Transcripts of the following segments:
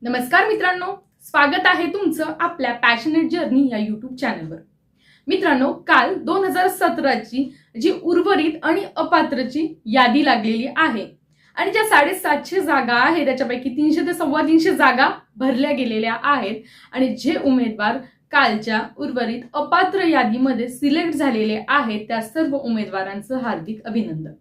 नमस्कार मित्रांनो, स्वागत आहे तुमचं आपल्या पॅशनेट जर्नी या यूट्यूब चॅनलवर। मित्रांनो, काल 2017ची जी उर्वरित आणि अपात्रची यादी लागलेली आहे आणि ज्या 750 जागा आहेत त्याच्यापैकी 300 ते 350 जागा भरल्या गेलेल्या आहेत आणि जे उमेदवार कालच्या उर्वरित अपात्र यादीमध्ये सिलेक्ट झालेले आहेत त्या सर्व उमेदवारांचं हार्दिक अभिनंदन।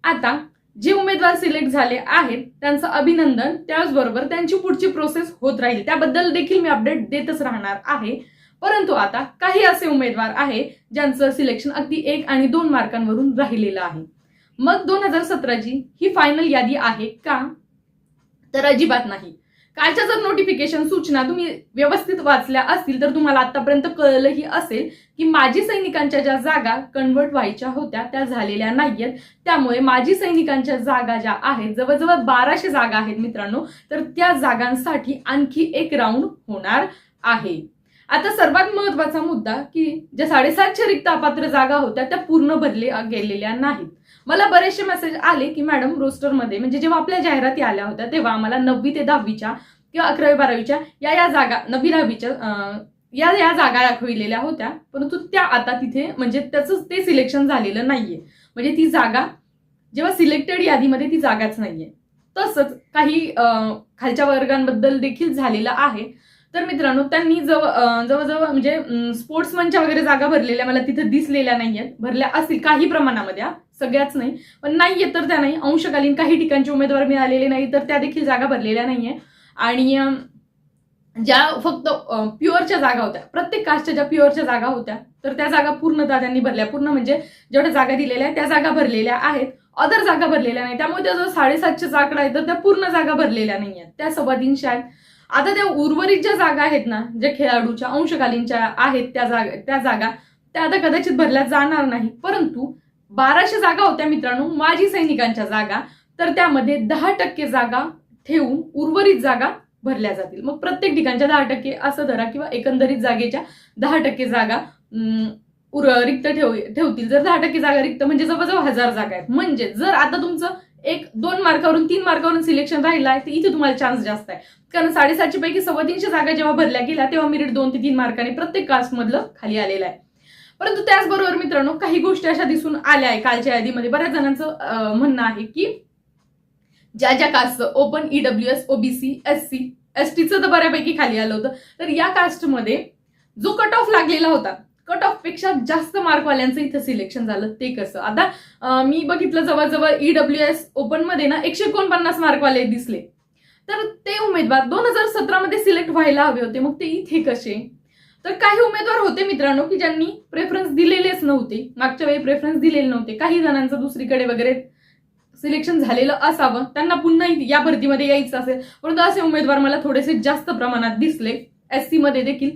आता जे उमेदवार सिलेक्ट झाले आहेत त्यांचं अभिनंदन, त्याचबरोबर त्यांची पुढची प्रोसेस होत राहील त्याबद्दल देखील मी अपडेट देतच राहणार आहे। परंतु आता काही असे उमेदवार आहे ज्यांचं सिलेक्शन अगदी 1 आणि 2 मार्कांवरून राहिलेलं आहे। मग 2017ची ही फायनल यादी आहे का? तर अजिबात नाही। कालच्या जर नोटिफिकेशन सूचना तुम्ही व्यवस्थित वाचल्या असतील तर तुम्हाला आतापर्यंत कळलंही असेल की माजी सैनिकांच्या ज्या जागा कन्वर्ट व्हायच्या होत्या त्या झालेल्या नाहीयेत। त्यामुळे माजी सैनिकांच्या जागा ज्या आहेत जवळजवळ 1200 जागा आहेत मित्रांनो, तर त्या जागांसाठी आणखी एक राऊंड होणार आहे। आता सर्वात महत्त्वाचा मुद्दा की ज्या 750 रिक्त अपात्र जागा होत्या त्या पूर्ण भरल्या गेलेल्या नाहीत। मला बरेचसे मेसेज आले की मॅडम रोस्टरमध्ये म्हणजे जेव्हा आपल्या जाहिराती आल्या होत्या तेव्हा आम्हाला 9वी ते 10वीच्या किंवा 11वी 12वीच्या या जागा 9वी 10वीच्या या जागा दाखविलेल्या होत्या, परंतु त्या आता तिथे म्हणजे त्याचं ते सिलेक्शन झालेलं नाहीये। म्हणजे ती जागा जेव्हा सिलेक्टेड यादीमध्ये ती जागाच नाहीये। तसंच काही खालच्या वर्गांबद्दल देखील झालेलं आहे। तर मित्रांनो, त्यांनी जवळजवळ म्हणजे स्पोर्ट्समनच्या वगैरे जागा भरलेल्या मला तिथे दिसलेल्या नाहीयेत। भरल्या असतील काही प्रमाणामध्ये, सगळ्याच नाही, पण नाहीये तर त्या नाही। अंशकालीन काही ठिकाणचे उमेदवार मिळालेले नाही तर त्या देखील जागा भरलेल्या नाहीये। आणि ज्या फक्त प्युअरच्या जागा होत्या, प्रत्येक कास्टच्या ज्या प्युअरच्या जागा होत्या तर त्या जागा पूर्णतः त्यांनी भरल्या। पूर्ण म्हणजे जेवढ्या जागा दिलेल्या आहेत त्या जागा भरलेल्या आहेत, अदर जागा भरलेल्या नाही। त्यामुळे त्या जो 750 आकडा आहे तर त्या पूर्ण जागा भरलेल्या नाहीयेत, त्या 325 आहेत। आता त्या उर्वरित ज्या जागा आहेत ना, ज्या खेळाडूच्या अंशकालीनच्या आहेत त्या जागा त्या आता कदाचित भरल्या जाणार नाही। परंतु 1200 जागा होत्या मित्रांनो माजी सैनिकांच्या जागा, तर त्यामध्ये 10% जागा ठेवून उर्वरित जागा भरल्या जातील। मग प्रत्येक ठिकाणच्या 10% असं धरा किंवा एकंदरीत जागेच्या 10% जागा रिक्त ठेवतील। जर 10% जागा रिक्त म्हणजे जवळजवळ 1000 जागा आहेत। म्हणजे जर आता तुमचं 1-2 मार्कावरून 3 मार्कावरून सिलेक्शन राहिलं आहे तर इथे तुम्हाला चान्स जास्त आहे, कारण 750 पैकी 325 जागा जेव्हा भरल्या गेल्या तेव्हा मेरिट 2 ते 3 मार्काने प्रत्येक कास्ट मधलं खाली आलेलं आहे। परंतु त्याचबरोबर मित्रांनो, काही गोष्टी अशा दिसून आल्या आहे कालच्या यादीमध्ये। बऱ्याच जणांचं म्हणणं आहे की ज्या कास्टचं ओपन, ईडब्ल्यूएस, ओबीसी, एससी, एसटीचं तर बऱ्यापैकी खाली आलं होतं, तर या कास्टमध्ये जो कट ऑफ लागलेला होता, कट ऑफ पेक्षा जास्त मार्कवाल्यांचं इथं सिलेक्शन झालं। ते कसं? आता मी बघितलं जवळजवळ ईडब्ल्यूएस ओपन मध्ये ना 149 मार्कवाले दिसले, तर ते उमेदवार 2017 मध्ये सिलेक्ट व्हायला हवे होते, मग ते इथे कसे? तर काही उमेदवार होते मित्रांनो की ज्यांनी प्रेफरन्स दिलेलेच नव्हते, मागच्या वेळी प्रेफरन्स दिलेले नव्हते। काही जणांचं दुसरीकडे वगैरे सिलेक्शन झालेलं असावं, त्यांना पुन्हा या भरतीमध्ये यायचं असेल, परंतु असे उमेदवार मला थोडेसे जास्त प्रमाणात दिसले। एससी मध्ये देखील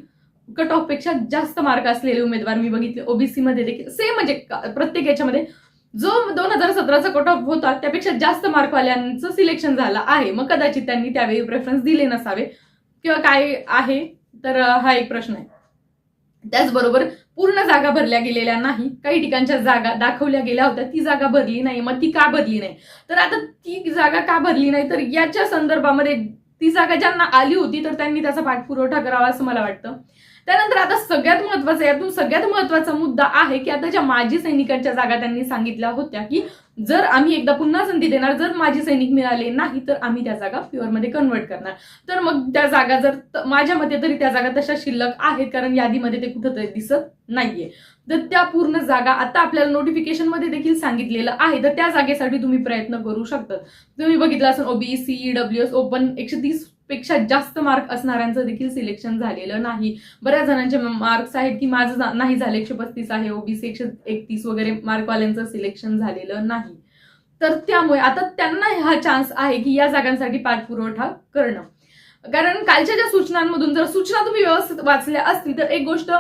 कट ऑफ पेक्षा जास्त मार्क असलेले उमेदवार मी बघितले, ओबीसी मध्ये देखील सेम, म्हणजे प्रत्येक याच्यामध्ये जो 2017चा कट ऑफ होता त्यापेक्षा जास्त मार्कवाल्यांचं सिलेक्शन झालं आहे। मग कदाचित त्यांनी त्यावेळी प्रेफरन्स दिले नसावे किंवा काय आहे, तर हा एक प्रश्न आहे। त्याचबरोबर पूर्ण जागा भरल्या गेलेल्या नाही, काही ठिकाणच्या जागा दाखवल्या गेल्या होत्या ती जागा भरली नाही। मग ती का भरली नाही? तर आता ती जागा का भरली नाही तर याच्या संदर्भामध्ये ती जागा ज्यांना आली होती तर त्यांनी त्याचा पाठपुरावा करावा असं मला वाटतं। त्यानंतर आता सगळ्यात महत्वाचा, यातून सगळ्यात महत्वाचा मुद्दा आहे की आता ज्या माजी सैनिकांच्या जागा त्यांनी सांगितल्या होत्या की जर आम्ही एकदा पुन्हा संधी देणार, जर माजी सैनिक मिळाले नाही तर आम्ही त्या जागा प्युअर मध्ये कन्वर्ट करणार। तर मग त्या जागा जर माझ्या मते तरी त्या जागा तशा शिल्लक आहेत, कारण यादीमध्ये ते कुठंतरी दिसत नाहीये। तर त्या पूर्ण जागा आता आपल्याला नोटिफिकेशन मध्ये देखील सांगितलेलं आहे, तर त्या जागेसाठी तुम्ही प्रयत्न करू शकता। तुम्ही बघितलं असेल ओबीसी, ईडब्ल्यूएस ओपन 130 पेक्षा जास्त मार्क असणाऱ्यांचं देखील सिलेक्शन झालेलं नाही। बऱ्याच जणांचे मार्क्स आहेत की माझं नाही झालं, 135 आहे, ओबीसी 131 वगैरे मार्कवाल्यांचं सिलेक्शन झालेलं नाही। तर त्यामुळे आता त्यांना हा चान्स आहे की या जागांसाठी पाठपुरावा करणं, कारण कालच्या ज्या सूचनांमधून जर सूचना तुम्ही व्यवस्थित वाचल्या असतील तर एक गोष्ट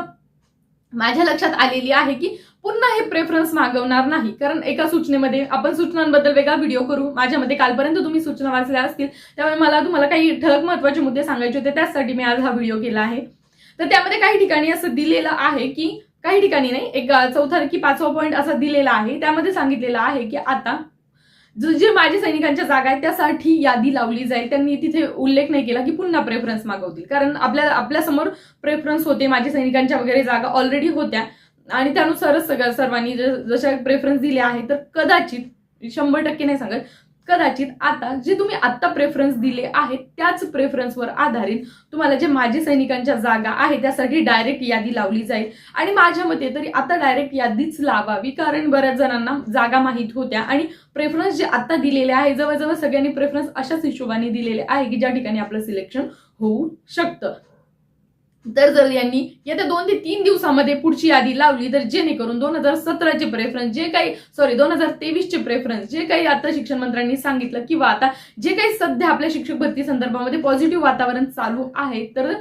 माझ्या लक्षात आलेली आहे की पुन्हा हे प्रेफरन्स मागवणार नाही, कारण एका सूचनेमध्ये आपण सूचनांबद्दल वेगळा व्हिडिओ करू। माझ्यामध्ये कालपर्यंत तुम्ही सूचना वाचल्या असतील, त्यामुळे मला तुम्हाला काही ठळक महत्त्वाचे मुद्दे सांगायचे होते, त्यासाठी मी आज हा व्हिडिओ केला आहे। तर त्यामध्ये काही ठिकाणी असं दिलेलं आहे की काही ठिकाणी नाही, एक 4था की 5वा पॉईंट असा दिलेला आहे, त्यामध्ये सांगितलेलं आहे की आता जे माजी सैनिकांच्या जागा आहेत त्यासाठी यादी लावली जाईल. त्यांनी तिथे उल्लेख नाही केला की पुन्हा प्रेफरन्स मागवतील, कारण आपल्यासमोर प्रेफरन्स होते, माजी सैनिकांच्या वगैरे जागा ऑलरेडी होत्या आणि त्यानुसारच सर्वांनी जशा प्रेफरन्स दिले आहे. तर कदाचित 100% नाही सांगत, कदाचित आता जे तुम्ही आत्ता प्रेफरन्स दिले आहेत त्याच प्रेफरन्सवर आधारित तुम्हाला जे माजी सैनिकांच्या जागा आहे त्यासाठी डायरेक्ट यादी लावली जाईल. आणि माझ्या मते तरी आता डायरेक्ट यादीच लावावी, कारण बऱ्याच जणांना जागा माहीत होत्या आणि प्रेफरन्स जे आता दिलेले आहे जवळजवळ सगळ्यांनी प्रेफरन्स अशाच हिशोबाने दिलेले आहे की ज्या ठिकाणी आपलं सिलेक्शन होऊ शकतं. तर जर यांनी येत्या 2 ते 3 दिवसामध्ये पुढची यादी लावली तर जेणेकरून 2017चे प्रेफरन्स 2023चे प्रेफरन्स जे काही आता शिक्षण मंत्र्यांनी सांगितलं किंवा आता जे काही सध्या आपल्या शिक्षक भरती संदर्भामध्ये पॉझिटिव्ह वातावरण चालू आहे, तर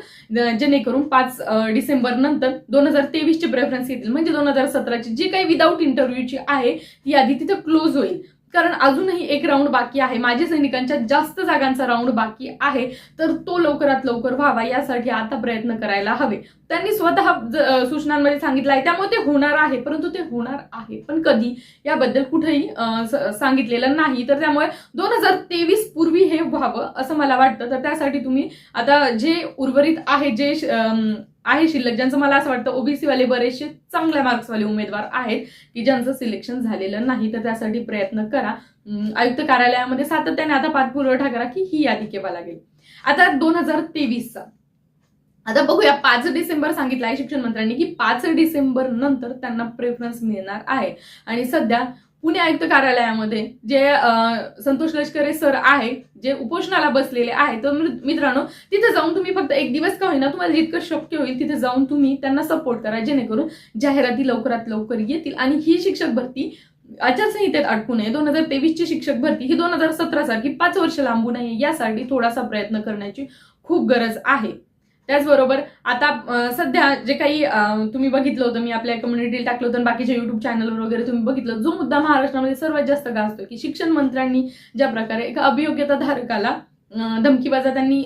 जेणेकरून 5 डिसेंबर नंतर 2023चे प्रेफरन्स येतील. म्हणजे 2017ची जी काही विदाऊट इंटरव्ह्यूची आहे ती यादी तिथे क्लोज होईल. कारण अजूनही एक राऊंड बाकी आहे, माजी सैनिकांच्या जास्त जागांचा राऊंड बाकी आहे, तर तो लवकरात लवकर व्हावा यासाठी आता प्रयत्न करायला हवे. त्यांनी स्वतः सूचनांमध्ये सांगितलं आहे, त्यामुळे ते होणार आहे. परंतु ते होणार आहे पण कधी याबद्दल कुठेही सांगितलेलं नाही. तर त्यामुळे 2023 पूर्वी हे व्हावं असं मला वाटतं. तर त्यासाठी तुम्ही आता जे उर्वरित आहे जे आहे शिल्लक, ज्यांचं मला असं वाटतं ओबीसी वाले बरेचसे चांगल्या मार्क्सवाले उमेदवार आहेत की ज्यांचं सिलेक्शन झालेलं नाही, तर त्यासाठी प्रयत्न करा. आयुक्त कार्यालयामध्ये सातत्याने आता पाठपुरावा करा की ही यादी केव्हा लागेल. आता 2023चा आता बघूया. 5 डिसेंबर सांगितलं आहे शिक्षण मंत्र्यांनी की 5 डिसेंबर नंतर त्यांना प्रेफरन्स मिळणार आहे. आणि सध्या पुणे आयुक्त कार्यालयामध्ये जे संतोष लष्करे सर आहे जे उपोषणाला बसलेले आहेत, तर मित्रांनो तिथे जाऊन तुम्ही फक्त एक दिवस का होईना तुम्हाला जितकं शक्य होईल तिथे जाऊन तुम्ही त्यांना सपोर्ट करा, जेणेकरून जाहिराती लवकरात लवकर येतील आणि ही शिक्षक भरती आचारसंहितेत अडकू नये. 2023ची शिक्षक भरती ही 2017 सारखी 5 वर्ष लांबू नये यासाठी थोडासा प्रयत्न करण्याची खूप गरज आहे. त्याचबरोबर आता सध्या जे काही तुम्ही बघितलं होतं, मी आपल्या कम्युनिटीला टाकलं होतं, बाकीच्या युट्यूब चॅनलवर वगैरे तुम्ही बघितलं, जो मुद्दा महाराष्ट्रामध्ये सर्वात जास्त गाजतोय की शिक्षण मंत्र्यांनी ज्या प्रकारे एका अभियोग्यता धारकाला धमकीबाजा त्यांनी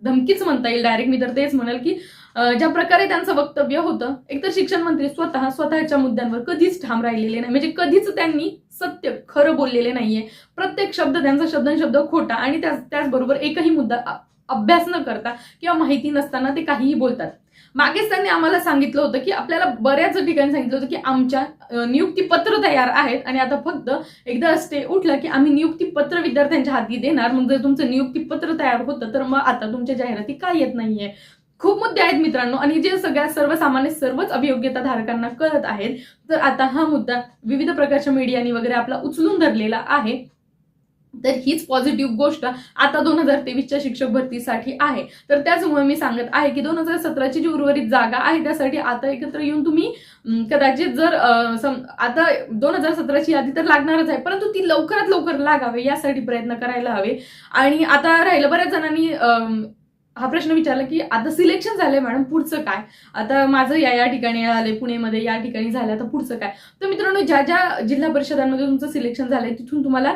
धमकीच म्हणता येईल डायरेक्ट, मी तर तेच म्हणेल की ज्या प्रकारे त्यांचं वक्तव्य होतं, एकतर शिक्षण मंत्री स्वतःच्या मुद्द्यांवर कधीच ठाम राहिलेले नाही. म्हणजे कधीच त्यांनी सत्य खरं बोललेले नाहीये. प्रत्येक शब्द त्यांचा शब्द खोटा आणि त्याचबरोबर एकही मुद्दा अभ्यास न करता किंवा माहिती नसताना ते काहीही बोलतात. मागेच त्यांनी आम्हाला सांगितलं होतं की आपल्याला बऱ्याच ठिकाणी सांगितलं होतं की आमच्या नियुक्तीपत्र तयार आहेत आणि आता फक्त एकदा स्टे उठलं की आम्ही नियुक्तीपत्र विद्यार्थ्यांच्या हाती देणार. मग जर तुमचं नियुक्तीपत्र तयार होतं तर मग आता तुमच्या जाहिराती का येत नाहीये. खूप मुद्दे आहेत मित्रांनो आणि जे सर्वसामान्य सर्वच अभियोग्यता धारकांना कळत आहेत. तर आता हा मुद्दा विविध प्रकारच्या मीडियानी वगैरे आपला उचलून धरलेला आहे. तर हीच पॉझिटिव्ह गोष्ट आता 2023च्या शिक्षक भरतीसाठी आहे. तर त्याचमुळे मी सांगत आहे की 2017ची जी उर्वरित जागा आहे त्यासाठी आता एकत्र येऊन तुम्ही कदाचित जर आता 2017ची यादी तर लागणारच आहे, परंतु ती लवकरात लवकर लागावे यासाठी प्रयत्न करायला हवे. आणि आता राहिलं, बऱ्याच जणांनी हा प्रश्न विचारला की आता सिलेक्शन झालंय मॅडम पुढचं काय, आता माझं या ठिकाणी आले, पुणेमध्ये या ठिकाणी झालं, आता पुढचं काय. तर मित्रांनो ज्या ज्या जिल्हा परिषदांमध्ये तुमचं सिलेक्शन झालंय तिथून तुम्हाला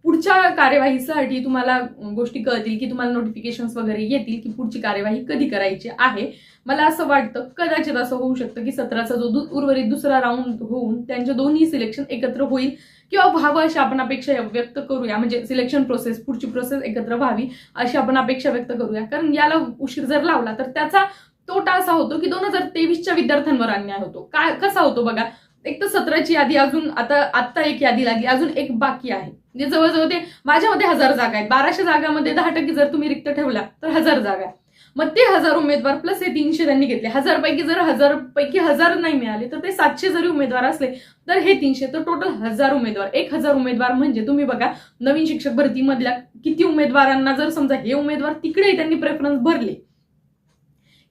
पुढच्या कार्यवाहीसाठी तुम्हाला गोष्टी कळतील की तुम्हाला नोटिफिकेशन्स वगैरे येतील की पुढची कार्यवाही कधी करायची आहे. मला असं वाटतं कदाचित असं होऊ शकतं की 17चा जो उर्वरित दुसरा राऊंड होऊन त्यांचे दोन्ही सिलेक्शन एकत्र होईल किंवा व्हावं अशी आपण अपेक्षा व्यक्त करूया. म्हणजे सिलेक्शन प्रोसेस पुढची प्रोसेस एकत्र व्हावी अशी आपण अपेक्षा व्यक्त करूया. कारण याला उशीर जर लावला तर त्याचा तोटा असा होतो की 2023च्या विद्यार्थ्यांवर अन्याय होतो. काय कसा होतो बघा, एक तर 17ची यादी अजून आता एक यादी लागली, अजून एक बाकी आहे. म्हणजे जवळजवळ ते माझ्यामध्ये 1000 जागा आहेत. 1200 जागांमध्ये 10% जर तुम्ही रिक्त ठेवला तर 1000 जागा आहे. मग ते 1000 उमेदवार प्लस हे 300 त्यांनी घेतले. 1000 पैकी जर 1000 पैकी 1000 नाही मिळाले तर ते 700 जरी उमेदवार असले तर हे 300, तर टोटल 1000 उमेदवार. 1000 उमेदवार म्हणजे तुम्ही बघा नवीन शिक्षक भरतीमधल्या किती उमेदवारांना, जर समजा हे उमेदवार तिकडे त्यांनी प्रेफरन्स भरले,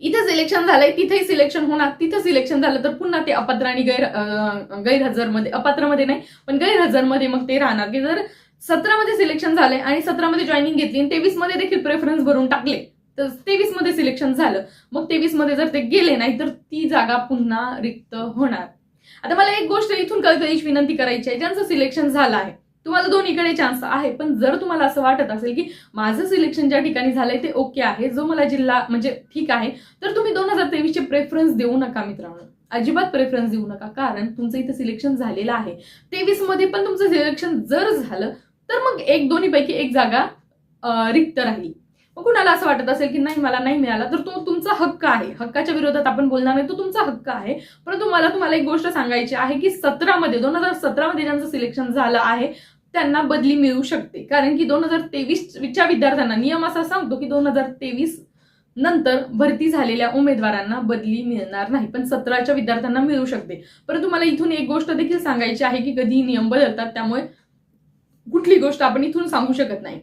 इथे सिलेक्शन झालंय तिथेही सिलेक्शन होणार, तिथं सिलेक्शन झालं तर पुन्हा ते अपात्र आणि गैरहजरमध्ये, अपात्रमध्ये नाही पण गैरहजरमध्ये मग ते राहणार. की जर 17मध्ये सिलेक्शन झालंय आणि 17मध्ये जॉईनिंग घेतली आणि 23मध्ये देखील प्रेफरन्स भरून टाकले तर 23मध्ये सिलेक्शन झालं, मग 23मध्ये जर ते गेले नाही तर ती जागा पुन्हा रिक्त होणार. आता मला एक गोष्ट इथून कळकळीची विनंती करायची आहे, ज्यांचं सिलेक्शन झालं आहे तुम्हाला दोन्हीकडे चान्स आहे, पण जर तुम्हाला असं वाटत असेल की माझं सिलेक्शन ज्या ठिकाणी झालंय ते ओके आहे, जो मला जिल्हा म्हणजे ठीक आहे, तर तुम्ही 2023चे प्रेफरन्स देऊ नका मित्रांनो, अजिबात प्रेफरन्स देऊ नका. कारण तुमचं इथे सिलेक्शन झालेलं आहे. 23मध्ये पण तुमचं सिलेक्शन जर झालं तर मग एक दोन्हीपैकी एक जागा रिक्त राहील. मग कुणाला असं वाटत असेल की नाही मला नाही मिळाला, तर तो तुमचा हक्क आहे. हक्काच्या विरोधात आपण बोलणार नाही, तो तुमचा हक्क आहे. परंतु मला तुम्हाला एक गोष्ट सांगायची आहे की 2017 मध्ये ज्यांचं सिलेक्शन झालं आहे त्यांना बदली मिळू शकते. कारण की 2023च्या विद्यार्थ्यांना नियम असा सांगतो की 2023 नंतर भरती झालेल्या उमेदवारांना बदली मिळणार नाही, पण 17च्या विद्यार्थ्यांना मिळू शकते. परंतु मला इथून एक गोष्ट देखील सांगायची आहे की कधी नियम बदलतात, त्यामुळे कुठली गोष्ट आपण इथून सांगू शकत नाही.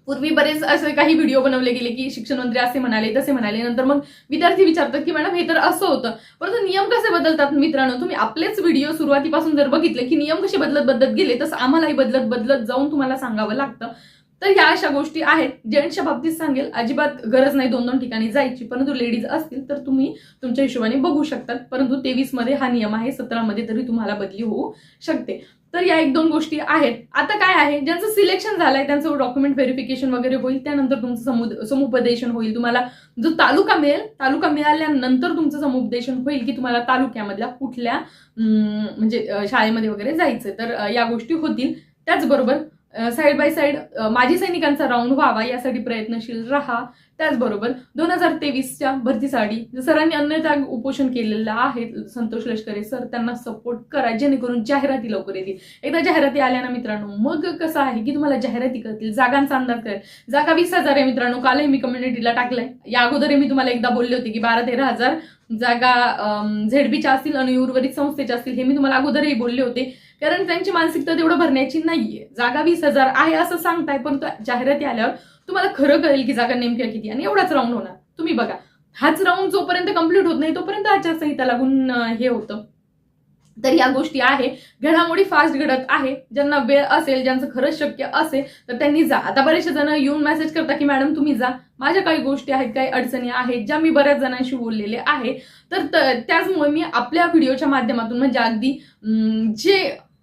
पूर्वी बरेच असे काही व्हिडिओ बनवले गेले की शिक्षण मंत्री असे म्हणाले तसे म्हणाले, नंतर मग विद्यार्थी विचारतात की मॅडम हे तर असं होतं. परंतु नियम कसे बदलतात मित्रांनो, तुम्ही आपलेच व्हिडिओ सुरुवातीपासून जर बघितले की नियम कसे बदलत गेले तसं आम्हालाही बदलत जाऊन तुम्हाला सांगावं लागतं. तर ह्या अशा गोष्टी आहेत. जेंट्सच्या बाबतीत सांगेल अजिबात गरज नाही 2-2 ठिकाणी जायची, परंतु लेडीज असतील तर तुम्ही तुमच्या हिशोबाने बघू शकतात. परंतु 23 मध्ये हा नियम आहे, 17 मध्ये तरी तुम्हाला बदली होऊ शकते. तर या 1-2 गोष्टी आहेत. आता काय आहे, ज्यांचं सिलेक्शन झालंय त्यांचं डॉक्युमेंट व्हेरिफिकेशन वगैरे होईल, त्यानंतर तुमचं समुपदेशन होईल. तुम्हाला जो तालुका मिळेल, तालुका मिळाल्यानंतर तुमचं समुपदेशन होईल की तुम्हाला तालुक्यामधल्या कुठल्या म्हणजे शाळेमध्ये वगैरे जायचं. तर या गोष्टी होतील. त्याचबरोबर साईड बाय साईड माजी सैनिकांचा राऊंड व्हावा यासाठी प्रयत्नशील राहा. त्याचबरोबर 2023च्या भरतीसाठी सरांनी अन्यथा उपोषण केलेलं आहे, संतोष लष्करे सर, त्यांना सपोर्ट करा जेणेकरून जाहिराती लवकर येतील. एकदा जाहिराती आल्या ना मित्रांनो, मग कसं आहे की तुम्हाला जाहिराती करतील, जागांचा अंदाज करेल. जागा 20,000 आहे मित्रांनो, कालही मी कम्युनिटीला टाकलंय. या अगोदर मी तुम्हाला एकदा बोलले होते की 12-13 हजार जागा झेडबीच्या असतील आणि उर्वरित संस्थेच्या असतील, हे मी तुम्हाला अगोदरही बोलले होते. कारण त्यांची मानसिकता तेवढं भरण्याची नाहीये. जागा 20,000 आहे असं सांगताय, पण जाहिराती आल्यावर तुम्हाला खरं कळेल की जागा नेमक्या किती, आणि एवढाच राऊंड होणार. तुम्ही बघा, हाच राऊंड जोपर्यंत कंप्लीट होत नाही तोपर्यंत आचारसंहिता लागून हे होतं. तर या गोष्टी आहे, घडामोडी फास्ट घडत आहे. ज्यांना वेळ असेल, ज्यांचं खरंच शक्य असेल तर त्यांनी जा. आता बरेचसे जण येऊन मेसेज करता की मॅडम तुम्ही जा, माझ्या काही गोष्टी आहेत, काही अडचणी आहेत ज्या मी बऱ्याच जणांशी बोललेले आहे. तर त्याचमुळे मी आपल्या व्हिडिओच्या माध्यमातून म्हणजे अगदी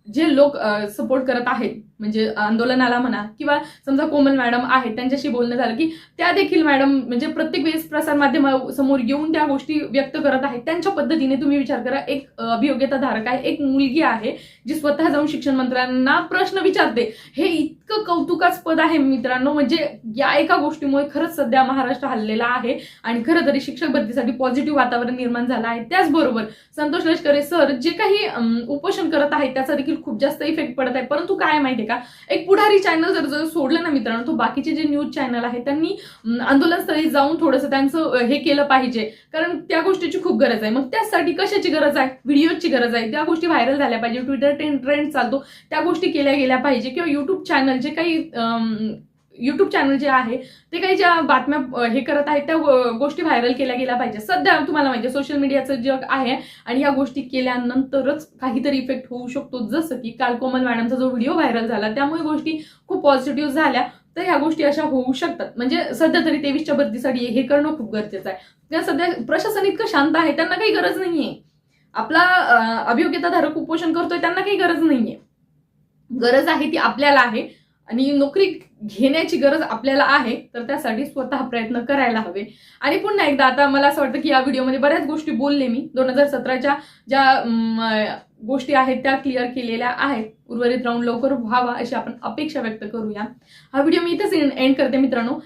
जे लोक सपोर्ट करत आहेत, म्हणजे आंदोलनाला म्हणा किंवा समजा कोमल मॅडम आहेत त्यांच्याशी बोलणं झालं की त्या देखील मॅडम म्हणजे प्रत्येक वेळेस प्रसारमाध्यमासमोर येऊन त्या गोष्टी व्यक्त करत आहेत. त्यांच्या पद्धतीने तुम्ही विचार करा, एक अभियोग्यता धारक आहे, एक मुलगी आहे जी स्वतः जाऊन शिक्षण मंत्र्यांना प्रश्न विचारते. हे इतकं कौतुकास्पद आहे मित्रांनो. म्हणजे या एका गोष्टीमुळे खरंच सध्या महाराष्ट्र हललेला आहे आणि खरं तरी शिक्षक भरतीसाठी पॉझिटिव्ह वातावरण निर्माण झालं आहे. त्याचबरोबर संतोष लष्करे सर जे काही उपोषण करत आहेत त्याचा देखील खूप जास्त इफेक्ट पडत आहे. परंतु काय माहितीये का, एक पुढारी चॅनल जर सोडलं ना मित्रांनो, तो बाकीचे जे न्यूज चॅनल आहे त्यांनी आंदोलनस्थळी जाऊन थोडंसं त्यांचं हे केलं पाहिजे, कारण त्या गोष्टीची खूप गरज आहे. मग त्यासाठी कशाची गरज आहे, व्हिडिओची गरज आहे. त्या गोष्टी व्हायरल झाल्या पाहिजे, ट्विटर ट्रेंड चालतो त्या गोष्टी केल्या गेल्या पाहिजे, किंवा युट्यूब चॅनल जे काही युट्यूब चॅनल जे आहे ते काही ज्या बातम्या हे करत आहेत त्या गोष्टी व्हायरल केल्या गेल्या पाहिजे. सध्या तुम्हाला माहिती आहे सोशल मीडियाचं जग आहे आणि या गोष्टी केल्यानंतरच काहीतरी इफेक्ट होऊ शकतो. जसं की काल कोमल मॅडमचा जो व्हिडिओ व्हायरल झाला त्यामुळे गोष्टी खूप पॉझिटिव्ह झाल्या. तर ह्या गोष्टी अशा होऊ शकतात. म्हणजे सध्या तरी 23च्या भरतीसाठी हे करणं खूप गरजेचं आहे. सध्या प्रशासन इतकं शांत आहे, त्यांना काही गरज नाहीये. आपला अभियोग्यताधारक उपोषण करतोय त्यांना काही गरज नाहीये. गरज आहे ती आपल्याला आहे आणि नोकरी घेण्याची गरज आपल्याला आहे. तर त्यासाठी स्वतः प्रयत्न करायला हवे. आणि पुन्हा एकदा आता मला असं वाटतं की या व्हिडिओमध्ये बऱ्याच गोष्टी बोलले मी. 2017च्या ज्या गोष्टी आहेत त्या क्लिअर केलेल्या आहेत. उर्वरित राऊंड लवकर व्हावा अशी आपण अपेक्षा व्यक्त करूया. हा व्हिडिओ मी इथेच एंड करते मित्रांनो.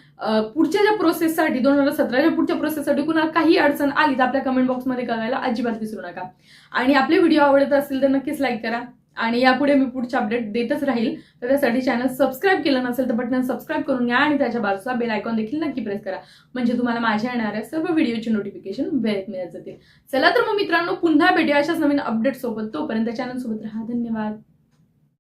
पुढच्या ज्या प्रोसेससाठी 2017च्या पुढच्या प्रोसेससाठी कुणाला काही अडचण आली तर आपल्या कमेंट बॉक्समध्ये कळवायला अजिबात विसरू नका. आणि आपले व्हिडिओ आवडत असतील तर नक्कीच लाईक करा. आणि यापुढे मी पुढचे अपडेट देतच राहील. तर त्यासाठी चॅनल सबस्क्राईब केलं नसेल तर बटन सबस्क्राईब करून घ्या आणि त्याच्या बाजूचा बेल आयकॉन देखील नक्की प्रेस करा, म्हणजे तुम्हाला माझ्या येणाऱ्या सर्व व्हिडिओची नोटिफिकेशन वेळेत मिळत जातील. चला तर मग मित्रांनो, पुन्हा भेटूया अशाच नवीन अपडेट सोबत. तोपर्यंत चॅनल सोबत राहा. धन्यवाद.